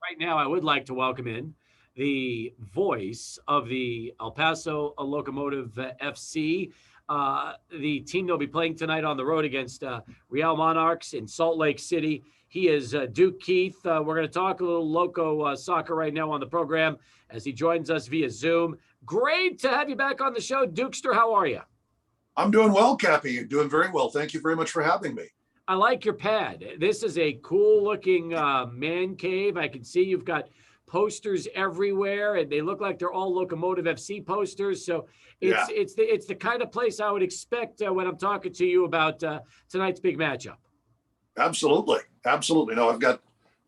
Right now, I would like to welcome in the voice of the El Paso Locomotive FC, the team they'll be playing tonight on the road against Real Monarchs in Salt Lake City. He is Duke Keith. We're going to talk a little Loco soccer right now on the program as he joins us via Zoom. Great to have you back on the show. Dukester, how are you? I'm doing well, Cappy. Doing very well. Thank you very much for having me. I like your pad. This is a cool-looking man cave. I can see you've got posters everywhere, and they look like they're all Locomotive FC posters. So it's the kind of place I would expect when I'm talking to you about tonight's big matchup. Absolutely. No,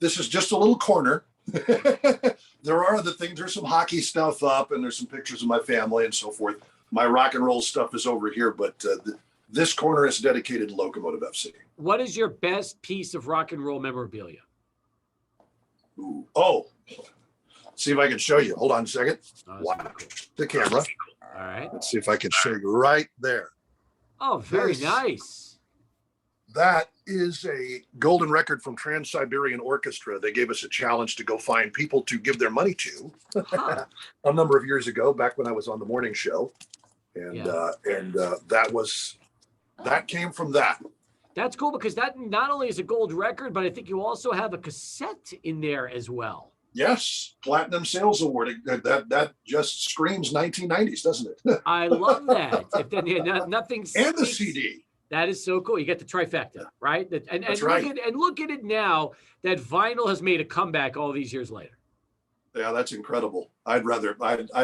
this is just a little corner. There are other things. There's some hockey stuff up, and there's some pictures of my family and so forth. My rock and roll stuff is over here, but this corner is dedicated to Locomotive FC. What is your best piece of rock and roll memorabilia? Ooh. Oh, see if I can show you. Hold on a second. Watch the camera. All right. Let's see if I can show you right there. Oh, very nice. That is a golden record from Trans-Siberian Orchestra. They gave us a challenge to go find people to give their money to a number of years ago, back when I was on the morning show. And that came from that. That's cool because that not only is a gold record, but I think you also have a cassette in there as well. Yes, Platinum Sales Award. That just screams 1990s, doesn't it? I love that. Nothing. And the CD. That is so cool. You get the trifecta, right? That's right. Look at it now that vinyl has made a comeback all these years later. Yeah, that's incredible. I'd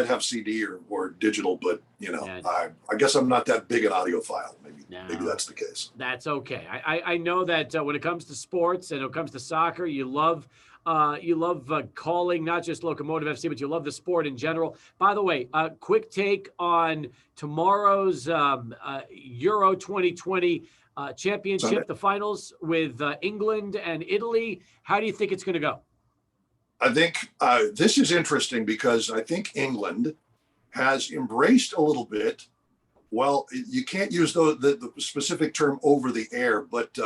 have CD or digital, but I guess I'm not that big an audiophile. Maybe that's the case. That's okay. I know that when it comes to sports and when it comes to soccer, you love calling not just Locomotive FC, but you love the sport in general. By the way, quick take on tomorrow's Euro 2020 championship, Sunday. The finals with England and Italy. How do you think it's going to go? I think this is interesting because I think England has embraced a little bit. Well, you can't use the specific term over the air, but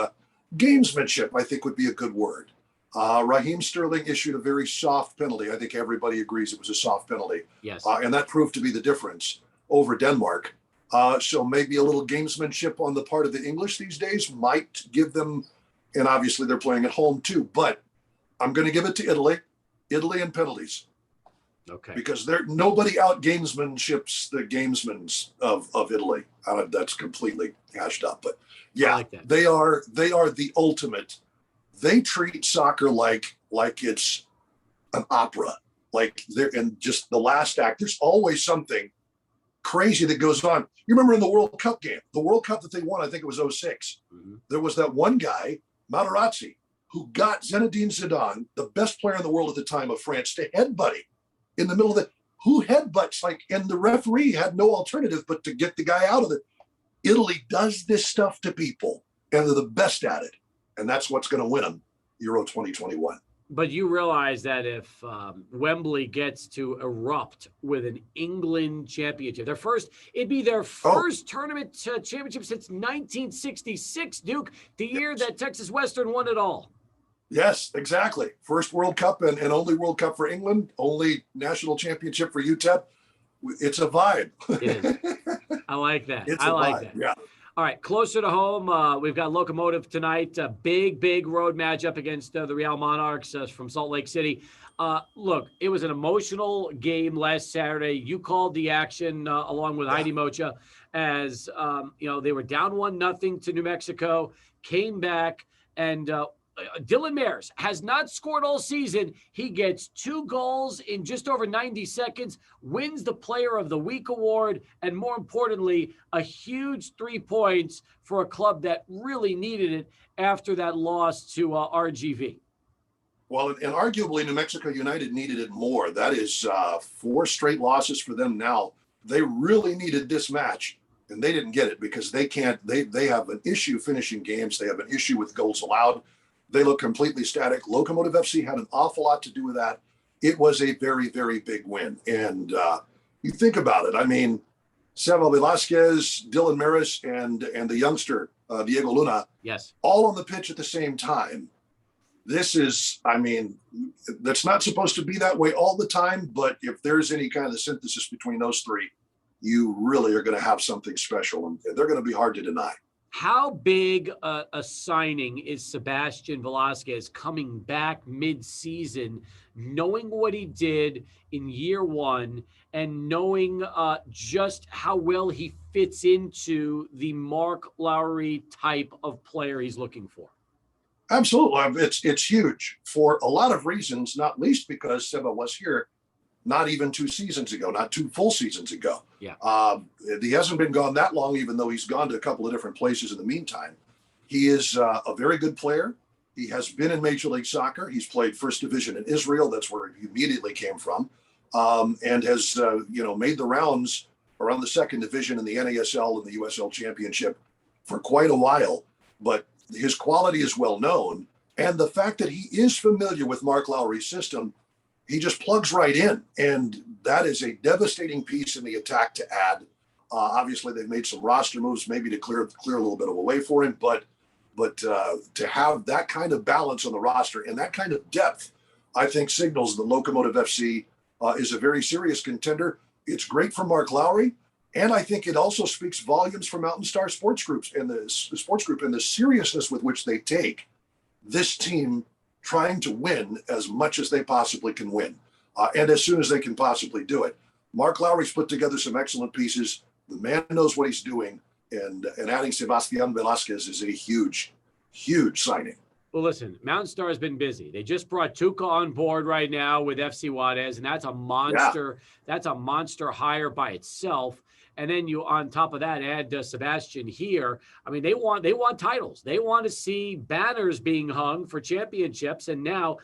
gamesmanship, I think, would be a good word. Raheem Sterling issued a very soft penalty. I think everybody agrees it was a soft penalty. Yes. And that proved to be the difference over Denmark. So maybe a little gamesmanship on the part of the English these days might give them, and obviously they're playing at home too, but I'm going to give it to Italy and penalties. Okay. Because nobody out gamesmanships the gamesmans of Italy. That's completely hashed up. But yeah, like they are the ultimate. They treat soccer like it's an opera. Like they're in just the last act. There's always something crazy that goes on. You remember in the World Cup game, the World Cup that they won, I think it was 2006. Mm-hmm. There was that one guy, Materazzi, who got Zinedine Zidane, the best player in the world at the time of France, to headbutt him in the middle of who headbutts, and the referee had no alternative but to get the guy out of it. Italy does this stuff to people, and they're the best at it. And that's what's going to win them Euro 2021. But you realize that if Wembley gets to erupt with an England championship, it'd be their first tournament championship since 1966, Duke, the year that Texas Western won it all. Yes, exactly. First World Cup and only World Cup for England, only national championship for UTEP. It's a vibe. It is. I like that. I like that. Yeah. All right, closer to home, we've got Locomotive tonight. A big road matchup against the Real Monarchs from Salt Lake City. Look, it was an emotional game last Saturday. You called the action along with Heidi Mocha as they were down 1-0 to New Mexico, came back, and Dylan Mares has not scored all season. He gets 2 goals in just over 90 seconds, wins the Player of the Week award, and more importantly, a huge 3 points for a club that really needed it after that loss to RGV. Well, and arguably New Mexico United needed it more. That is 4 straight losses for them now. They really needed this match, and they didn't get it because they have an issue finishing games. They have an issue with goals allowed. They look completely static. Locomotive FC had an awful lot to do with that. It was a very, very big win. And you think about it. I mean, Velasquez, Dylan Maris, and the youngster, Diego Luna, yes, all on the pitch at the same time. this is, I mean, that's not supposed to be that way all the time, but if there's any kind of synthesis between those three, you really are going to have something special, and they're going to be hard to deny. How big a signing is Sebastian Velasquez coming back mid-season, knowing what he did in year one and knowing just how well he fits into the Mark Lowry type of player he's looking for? Absolutely. It's huge for a lot of reasons, not least because Seba was here not even 2 seasons ago, not 2 full seasons ago. Yeah. He hasn't been gone that long, even though he's gone to a couple of different places in the meantime. He is a very good player. He has been in Major League Soccer. He's played first division in Israel. That's where he immediately came from, and has made the rounds around the second division in the NASL and the USL Championship for quite a while. But his quality is well known, and the fact that he is familiar with Mark Lowry's system, he just plugs right in, and that is a devastating piece in the attack to add. Obviously, they've made some roster moves, maybe to clear a little bit of a way for him, but to have that kind of balance on the roster and that kind of depth, I think signals that Locomotive FC is a very serious contender. It's great for Mark Lowry, and I think it also speaks volumes for Mountain Star Sports Groups and the sports group and the seriousness with which they take this team trying to win as much as they possibly can win, and as soon as they can possibly do it. Mark Lowry's put together some excellent pieces. The man knows what he's doing, and adding Sebastian Velasquez is a huge, huge signing. Well, listen, Mountain Star has been busy. They just brought Tuca on board right now with FC Juarez, and that's a monster. Yeah. That's a monster hire by itself. And then you, on top of that, add Sebastian here. I mean, they want titles. They want to see banners being hung for championships. And now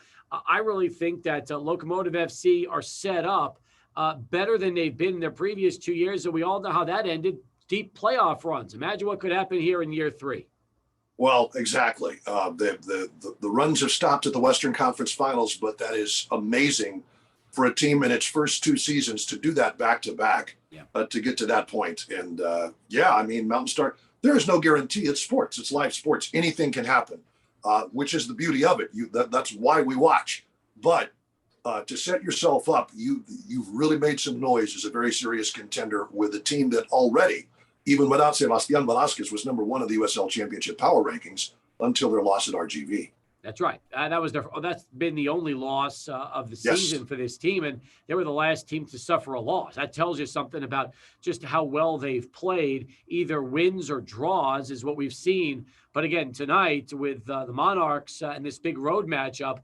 I really think that Locomotive FC are set up better than they've been in their previous 2 years. And we all know how that ended. Deep playoff runs. Imagine what could happen here in year 3. Well, exactly. The runs have stopped at the Western Conference Finals, but that is amazing for a team in its first 2 seasons to do that back-to-back, to get to that point. And I mean, Mountain Star, there is no guarantee. It's sports. It's live sports. Anything can happen, which is the beauty of it. That's why we watch. But to set yourself up, you've really made some noise as a very serious contender with a team that already, even without Sebastian Velasquez, was number 1 of the USL Championship power rankings until their loss at RGV. That's right. That's been the only loss of the season for this team, and they were the last team to suffer a loss. That tells you something about just how well they've played. Either wins or draws is what we've seen. But again, tonight with the Monarchs and this big road matchup,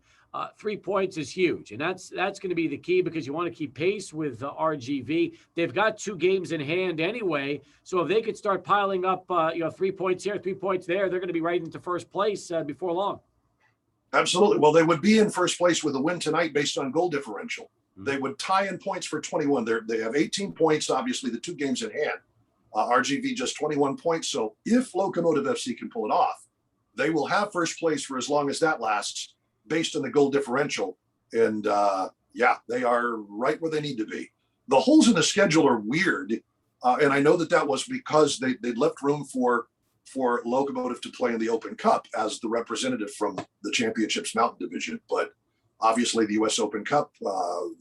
3 points is huge, and that's going to be the key because you want to keep pace with RGV. They've got 2 games in hand anyway, so if they could start piling up, 3 points here, 3 points there, they're going to be right into first place before long. Absolutely. Well, they would be in first place with a win tonight based on goal differential. Mm-hmm. They would tie in points for 21. They have 18 points, obviously, the 2 games in hand. RGV just 21 points. So if Locomotive FC can pull it off, they will have first place for as long as that lasts based on the goal differential. And they are right where they need to be. The holes in the schedule are weird. And I know that was because they left room for Locomotive to play in the Open Cup as the representative from the Championship's Mountain Division. But obviously the U.S. Open Cup,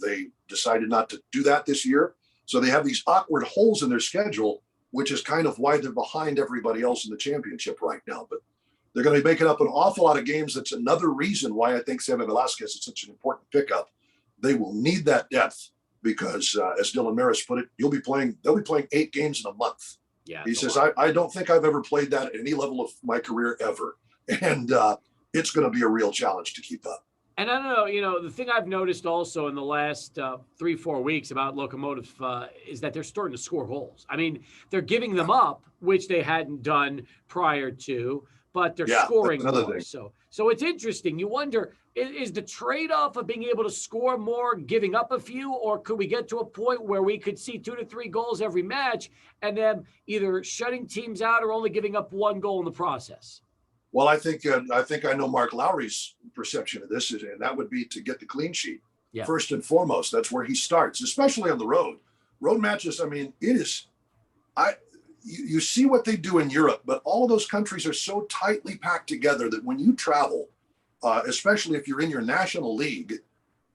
they decided not to do that this year. So they have these awkward holes in their schedule, which is kind of why they're behind everybody else in the championship right now. But they're going to be making up an awful lot of games. That's another reason why I think Seba Velasquez is such an important pickup. They will need that depth because, as Dylan Maris put it, they'll be playing 8 games in a month. Yeah, he says, I don't think I've ever played that at any level of my career ever. And it's going to be a real challenge to keep up. And I don't know, the thing I've noticed also in the last 3-4 weeks about Locomotive is that they're starting to score goals. I mean, they're giving them up, which they hadn't done prior to, but they're scoring more. So it's interesting. You wonder, is the trade-off of being able to score more giving up a few, or could we get to a point where we could see 2 to 3 goals every match and then either shutting teams out or only giving up 1 goal in the process? Well, I think I know Mark Lowry's perception of this, and that would be to get the clean sheet. Yeah. First and foremost, that's where he starts, especially on the road. Road matches, I mean, you see what they do in Europe, but all of those countries are so tightly packed together that when you travel, especially if you're in your national league,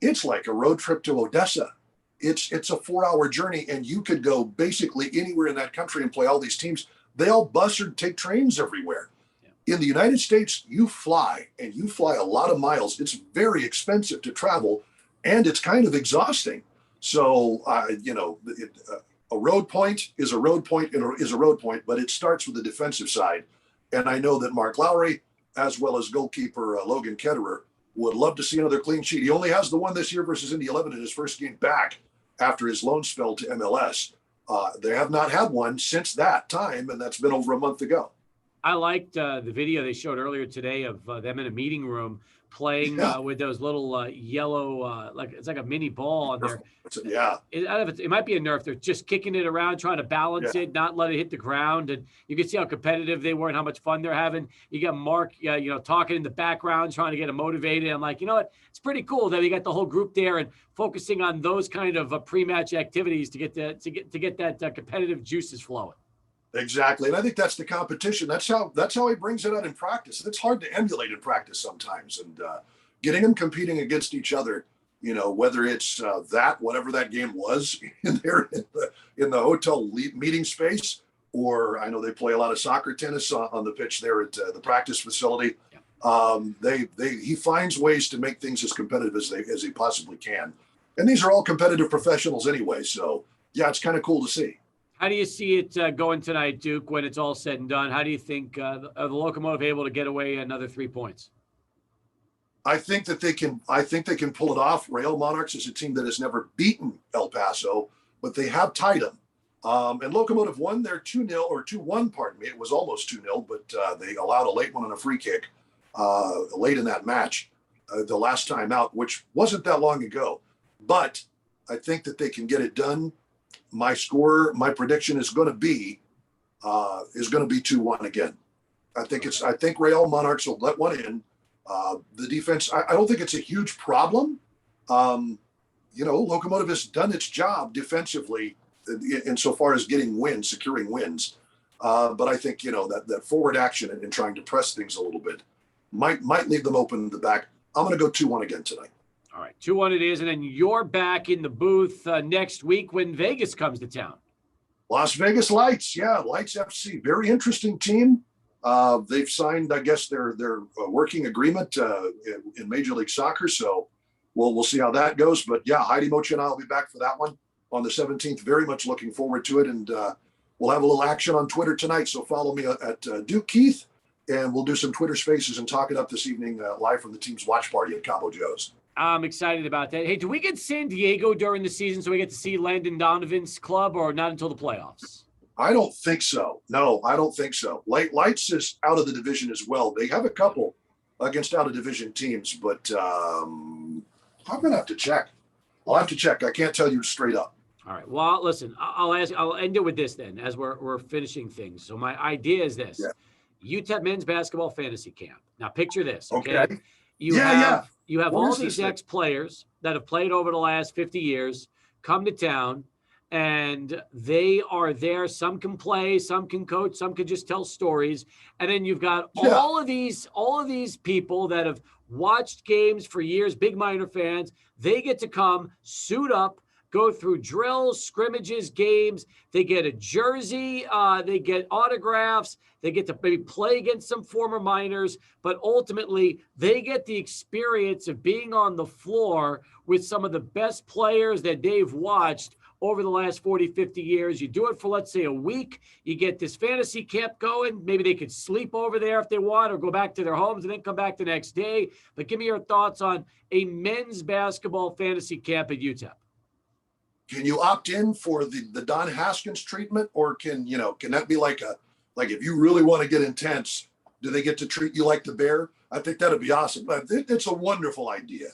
it's like a road trip to Odessa. It's a 4-hour journey, and you could go basically anywhere in that country and play all these teams. They all bus or take trains everywhere. Yeah. In the United States, you fly, and you fly a lot of miles. It's very expensive to travel, and it's kind of exhausting. So, a road point is a road point is a road point, but it starts with the defensive side. And I know that Mark Lowry, as well as goalkeeper Logan Ketterer, would love to see another clean sheet. He only has the one this year versus Indy 11 in his first game back after his loan spell to MLS. They have not had one since that time, and that's been over a month ago. I liked the video they showed earlier today of them in a meeting room playing with those little yellow, it's like a mini ball on there. Yeah. It might be a Nerf. They're just kicking it around, trying to balance it, not let it hit the ground. And you can see how competitive they were and how much fun they're having. You got Mark, talking in the background, trying to get them motivated. I'm like, you know what? It's pretty cool that we got the whole group there and focusing on those kind of pre-match activities to get that competitive juices flowing. Exactly. And I think that's the competition. That's how he brings it out in practice. It's hard to emulate in practice sometimes. And getting them competing against each other, whether it's whatever that game was in the hotel meeting space, or I know they play a lot of soccer tennis on the pitch there at the practice facility. He finds ways to make things as competitive as he possibly can. And these are all competitive professionals anyway. So yeah, it's kind of cool to see. How do you see it going tonight, Duke, when it's all said and done? How do you think the Locomotive able to get away another 3 points? I think they can pull it off. Real Monarchs is a team that has never beaten El Paso, but they have tied them. And Locomotive won their 2-0 or 2-1, pardon me. It was almost 2-0, but they allowed a late one on a free kick late in that match, the last time out, which wasn't that long ago. But I think that they can get it done. My prediction is going to be 2-1 again. I think Real Monarchs will let one in. The defense, I don't think it's a huge problem. Locomotive has done its job defensively insofar as securing wins. But I think, that forward action and trying to press things a little bit might leave them open in the back. I'm going to go 2-1 again tonight. All right, 2-1 it is, and then you're back in the booth next week when Vegas comes to town. Las Vegas Lights, Lights FC, very interesting team. They've signed, I guess, their working agreement in Major League Soccer, so we'll see how that goes. But yeah, Heidi Mochi and I will be back for that one on the 17th. Very much looking forward to it, and we'll have a little action on Twitter tonight. So follow me at Duke Keith, and we'll do some Twitter Spaces and talk it up this evening live from the team's watch party at Cabo Joe's. I'm excited about that. Hey, do we get San Diego during the season so we get to see Landon Donovan's club, or not until the playoffs? I don't think so. No, I don't think so. Lights is out of the division as well. They have a couple against out-of-division teams, but I'm going to have to check. I'll have to check. I can't tell you straight up. All right. Well, listen, I'll end it with this then as we're finishing things. So my idea is this. UTEP men's basketball fantasy camp. Now picture this, okay? You have all these ex-players that have played over the last 50 years come to town, and they are there. Some can play, some can coach, some can just tell stories. And then you've got all of these people that have watched games for years, big Miner fans. They get to come, suit up, go through drills, scrimmages, games. They get a jersey. They get autographs. They get to maybe play against some former Miners. But ultimately, they get the experience of being on the floor with some of the best players that they've watched over the last 40, 50 years. You do it for, let's say, a week. You get this fantasy camp going. Maybe they could sleep over there if they want, or go back to their homes and then come back the next day. But give me your thoughts on a men's basketball fantasy camp at UTEP. Can you opt in for the Don Haskins treatment, or can that be like if you really want to get intense, do they get to treat you like the bear? I think that'd be awesome. But it's a wonderful idea.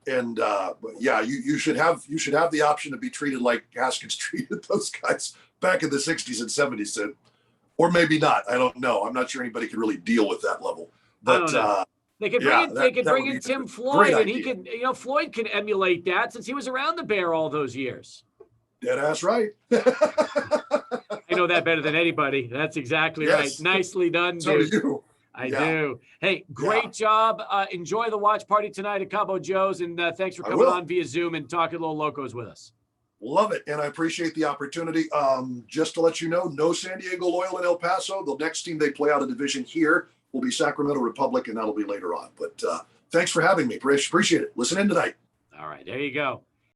And but yeah, you should have the option to be treated like Haskins treated those guys back in the 60s and 70s, or maybe not. I don't know. I'm not sure anybody could really deal with that level. But they could bring in Tim Floyd, and he could, Floyd can emulate that since he was around the bear all those years. Deadass right. I know that better than anybody. That's exactly right. Nicely done, dude. So you. I do. Hey, great job. Enjoy the watch party tonight at Cabo Joe's, and thanks for coming on via Zoom and talking a little Locos with us. Love it, and I appreciate the opportunity. Just to let you know, no San Diego Loyal in El Paso. The next team they play out of division here will be Sacramento Republic, and that'll be later on. But thanks for having me. Appreciate it. Listen in tonight. All right, there you go.